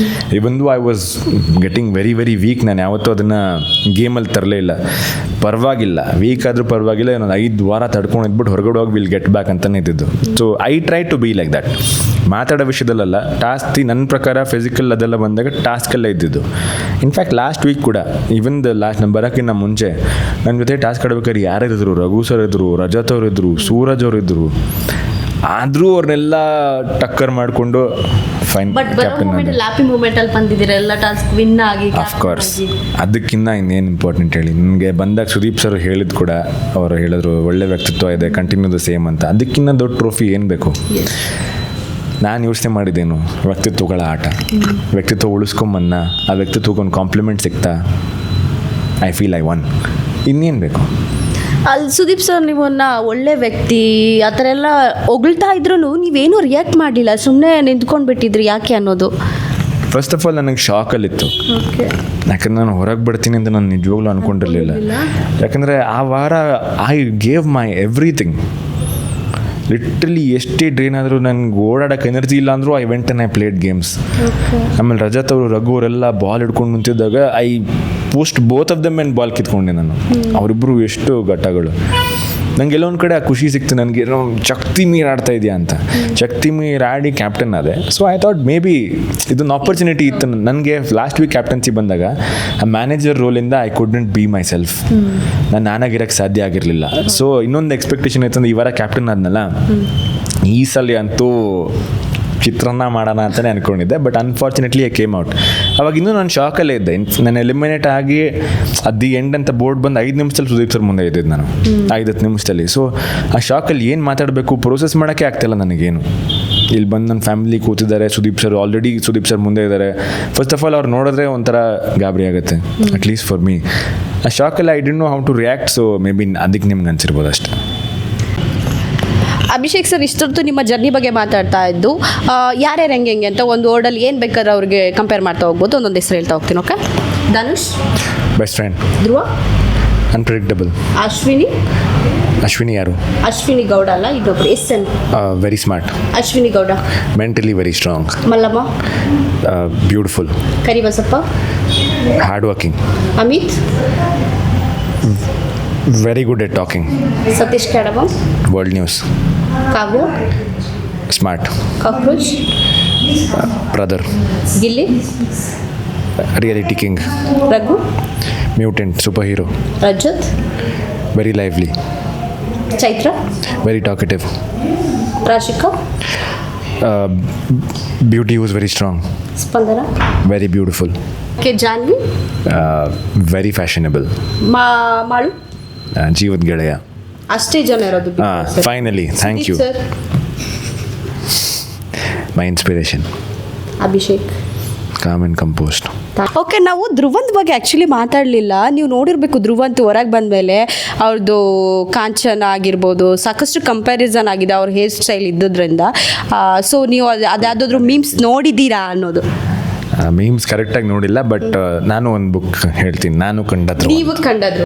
ಇವೊಂದು I was getting very very weak. ನಾನು ಯಾವತ್ತೂ ಅದನ್ನು ಗೇಮಲ್ಲಿ ತರಲೇ ಇಲ್ಲ. ಪರವಾಗಿಲ್ಲ, ವೀಕ್ ಆದರೂ ಪರವಾಗಿಲ್ಲ, ಇನ್ನೊಂದು 5 ವಾರ ತಡ್ಕೊಂಡು ಇದ್ಬಿಟ್ಟು ಹೊರಗಡೆ ಹೋಗಿ ವಿಲ್ ಗೆಟ್ ಬ್ಯಾಕ್ ಅಂತಲೇ ಇದ್ದಿದ್ದು. So I try to be like that. ಮಾತಾಡೋ ವಿಷಯದಲ್ಲ, ಟಾಸ್ಕ್ ನನ್ನ ಪ್ರಕಾರ ಫಿಸಿಕಲ್ ಅದೆಲ್ಲ ಬಂದಾಗ ಟಾಸ್ಕಲ್ಲೇ ಇದ್ದಿದ್ದು. ಇನ್ಫ್ಯಾಕ್ಟ್ ಲಾಸ್ಟ್ ವೀಕ್ ಕೂಡ ಇವನ್ ನಾನು ಬರೋಕ್ಕಿಂತ ಮುಂಚೆ ನನ್ನ ಜೊತೆ ಟಾಸ್ಕ್ ಆಡ್ಬೇಕಾದ್ರೆ ಯಾರಿದ್ರು, ರಘು ಸರ್ ಇದ್ದರು, ರಜತ್ ಅವರು ಇದ್ದರು, ಸೂರಜ್ ಅವರು ಇದ್ದರು. ಆದರೂ ಅವ್ರನ್ನೆಲ್ಲ ಟಕ್ಕರ್ ಮಾಡಿಕೊಂಡು ಫೈನ್ ಕ್ಯಾಪ್ಟನ್ ಆಫ್ಕೋರ್ಸ್. ಅದಕ್ಕಿಂತ ಇನ್ನೇನು ಇಂಪಾರ್ಟೆಂಟ್ ಹೇಳಿ, ನನಗೆ ಬಂದಾಗ ಸುದೀಪ್ ಸರ್ ಹೇಳಿದ್ದು ಕೂಡ, ಅವರು ಹೇಳಿದ್ರು ಒಳ್ಳೆ ವ್ಯಕ್ತಿತ್ವ ಇದೆ, ಕಂಟಿನ್ಯೂ ದ ಸೇಮ್ ಅಂತ. ಅದಕ್ಕಿಂತ ದೊಡ್ಡ ಟ್ರೋಫಿ ಏನು ಬೇಕು? ನಾನು ಯೋಚನೆ ಮಾಡಿದ್ದೇನು, ವ್ಯಕ್ತಿತ್ವಗಳ ಆಟ. ವ್ಯಕ್ತಿತ್ವ ಉಳಿಸ್ಕೊಂಬನ್ನ, ಆ ವ್ಯಕ್ತಿತ್ವಕ್ಕೆ ಒಂದು ಕಾಂಪ್ಲಿಮೆಂಟ್ ಸಿಗ್ತಾ, ಐ ಫೀಲ್ ಐ ಒನ್. ಇನ್ನೇನು ಬೇಕು? ಅಲ್ಲಿ ಸುದೀಪ್ ಸರ್ ನೀವನ್ನ ಒಳ್ಳೆ ವ್ಯಕ್ತಿ ಆ ಥರ ಎಲ್ಲ ಹೊಗಳ್ತಾ ಇದ್ರು ನೀವೇನೂ ರಿಯಾಕ್ಟ್ ಮಾಡಲಿಲ್ಲ, ಸುಮ್ಮನೆ ನಿಂತ್ಕೊಂಡು ಬಿಟ್ಟಿದ್ರಿ, ಯಾಕೆ ಅನ್ನೋದು? ಫಸ್ಟ್ ಆಫ್ ಆಲ್ ನನಗೆ ಶಾಕಲ್ಲಿತ್ತು. ಯಾಕಂದ್ರೆ ನಾನು ಹೊರಗೆ ಬರ್ತೀನಿ ಅಂತ ನಾನು ನಿಜವಾಗ್ಲೂ ಅಂದ್ಕೊಂಡಿರಲಿಲ್ಲ. ಯಾಕಂದರೆ ಆ ವಾರ I gave my everything. Literally ಎಷ್ಟೇ ಡ್ರೈನ್ ಆದರೂ ನನಗೆ ಓಡಾಡೋಕ್ಕೆ ಎನರ್ಜಿ ಇಲ್ಲ ಅಂದರೂ I went and I played games. ಆಮೇಲೆ ರಜತ್ ಅವರು, ರಘು ಅವರೆಲ್ಲ ಬಾಲ್ ಹಿಡ್ಕೊಂಡು ನಿಂತಿದ್ದಾಗ I post both of them and ball ಕಿತ್ಕೊಂಡೆ ನಾನು. ಅವರಿಬ್ಬರು ಎಷ್ಟು ಘಟ್ಟಗಳು. ನನಗೆ ಎಲ್ಲೊಂದು ಕಡೆ ಆ ಖುಷಿ ಸಿಕ್ತು, ನನಗೆ ಏನೋ ಶಕ್ತಿ ಮೀರ್ ಆಡ್ತಾ ಇದೆಯಾ ಅಂತ. ಶಕ್ತಿ ಮೀರ್ ಆಡಿ ಕ್ಯಾಪ್ಟನ್ ಆದೆ. So I thought maybe ಇದೊಂದು ಆಪರ್ಚುನಿಟಿ ಇತ್ತು ನನಗೆ. ಲಾಸ್ಟ್ ವೀಕ್ ಕ್ಯಾಪ್ಟನ್ಸಿ ಬಂದಾಗ ಆ ಮ್ಯಾನೇಜರ್ ರೋಲಿಂದ I couldn't be myself. ನಾನಾಗಿರೋಕ್ಕೆ ಸಾಧ್ಯ ಆಗಿರಲಿಲ್ಲ. ಸೊ ಇನ್ನೊಂದು ಎಕ್ಸ್ಪೆಕ್ಟೇಷನ್ ಇತ್ತು, ಈ ವಾರ ಕ್ಯಾಪ್ಟನ್ ಆದ್ನಲ್ಲ, ಈ ಸಲ ಅಂತೂ ಚಿತ್ರಾನ್ನ ಮಾಡೋಣ ಅಂತಲೇ ಅಂದ್ಕೊಂಡಿದ್ದೆ. But unfortunately I came out. ಅವಾಗ ಇನ್ನೂ ನಾನು ಶಾಕಲ್ಲೇ ಇದ್ದೆ. ನಾನು ಎಲಿಮಿನೇಟ್ ಆಗಿ ಅದು ಎಂಡ್ ಅಂತ ಬೋರ್ಡ್ ಬಂದು 5 ನಿಮಿಷದಲ್ಲಿ ಸುದೀಪ್ ಸರ್ ಮುಂದೆ ಇದ್ದಿದ್ದು ನಾನು, 5-10 ನಿಮಿಷದಲ್ಲಿ. ಸೊ ಆ ಶಾಕಲ್ಲಿ ಏನು ಮಾತಾಡಬೇಕು ಪ್ರೋಸೆಸ್ ಮಾಡೋಕ್ಕೆ ಆಗ್ತಾಯಿಲ್ಲ ನನಗೇನು. ಇಲ್ಲಿ ಬಂದು ನನ್ನ ಫ್ಯಾಮಿಲಿ ಕೂತಿದ್ದಾರೆ, ಸುದೀಪ್ ಸರ್ ಮುಂದೆ ಇದ್ದಾರೆ. ಫಸ್ಟ್ ಆಫ್ ಆಲ್ ಅವ್ರು ನೋಡಿದ್ರೆ ಒಂಥರ ಗಾಬರಿ ಆಗುತ್ತೆ, ಅಟ್ಲೀಸ್ಟ್ ಫಾರ್ ಮೀ. ಆ ಶಾಕಲ್ಲಿ I didn't know how to react. So maybe ಅದಕ್ಕೆ ನಿಮ್ಗೆ ಅನಿಸಿರ್ಬೋದು ಅಷ್ಟೇ. ಅಭಿಷೇಕ್ ಸರ್ ಇಷ್ಟೊತ್ತು ನಿಮ್ಮ ಜರ್ನಿ ಬಗ್ಗೆ ಮಾತಾಡ್ತಾ ಇದ್ದು, ಯಾರ್ಯಾರು ಹೆಂಗೆ ಅಂತ ಒಂದು ವರ್ಡಲ್ಲಿ ಏನು ಬೇಕಾದ್ರೆ ಅವ್ರಿಗೆ ಕಂಪೇರ್ ಮಾಡ್ತಾ ಹೋಗ್ಬೋದು. ಒಂದೊಂದು ಹೆಸರು ಹೇಳ್ತಾ ಹೋಗ್ತೀನಿ. Okay, Dhanush best friend, Dhruva unpredictable, Ashwini ಯಾರು? ಅಶ್ವಿನಿ ಗೌಡ ಅಲ್ಲ, ಇನ್ನೊಬ್ರು SN, very smart. Ashwini Gowda mentally very strong. Mallamma beautiful. Karibasappa hard working. Amit very good at talking. Satish Kadaba world news. Kavya smart. Cockroach brother. Gilli reality king. Raghu mutant super hero. Rajat very lively. Chaitra very talkative. Rashika beauty was very strong. Spandana very beautiful. Janvi very fashionable. Malu ಜೀವದ ಗೆಳೆಯ. ಅಷ್ಟೇ ಜನ ಇರೋದು. Finally thank you. My inspiration Abhishek calm and composed. Okay, ನಾವು ಧ್ರುವಂತ್ ಬಗ್ಗೆ actually ಮಾತಾಡಲಿಲ್ಲ. ನೀವು ನೋಡಿರಬೇಕು ಧ್ರುವಂತ್ ಹೊರಗೆ ಬಂದಮೇಲೆ ಅವ್ರದ್ದು ಕಾಂಚನ ಆಗಿರ್ಬೋದು ಸಾಕಷ್ಟು ಕಂಪ್ಯಾರಿಸನ್ ಆಗಿದೆ ಅವ್ರ ಹೇರ್ ಸ್ಟೈಲ್ ಇದ್ದದ್ರಿಂದ. ಸೊ ನೀವು ಅದ್ಯಾವುದಾದ್ರೂ ಮೀಮ್ಸ್ ನೋಡಿದ್ದೀರಾ ಅನ್ನೋದು? ಮೀಮ್ಸ್ ಕರೆಕ್ಟಾಗಿ ನೋಡಿಲ್ಲ, ಬಟ್ ನಾನು ಒಂದು ಬುಕ್ ಹೇಳ್ತೀನಿ, ನಾನು ಕಂಡ ಧ್ರುವಂತ್. ನೀವು ಕಂಡದ್ರು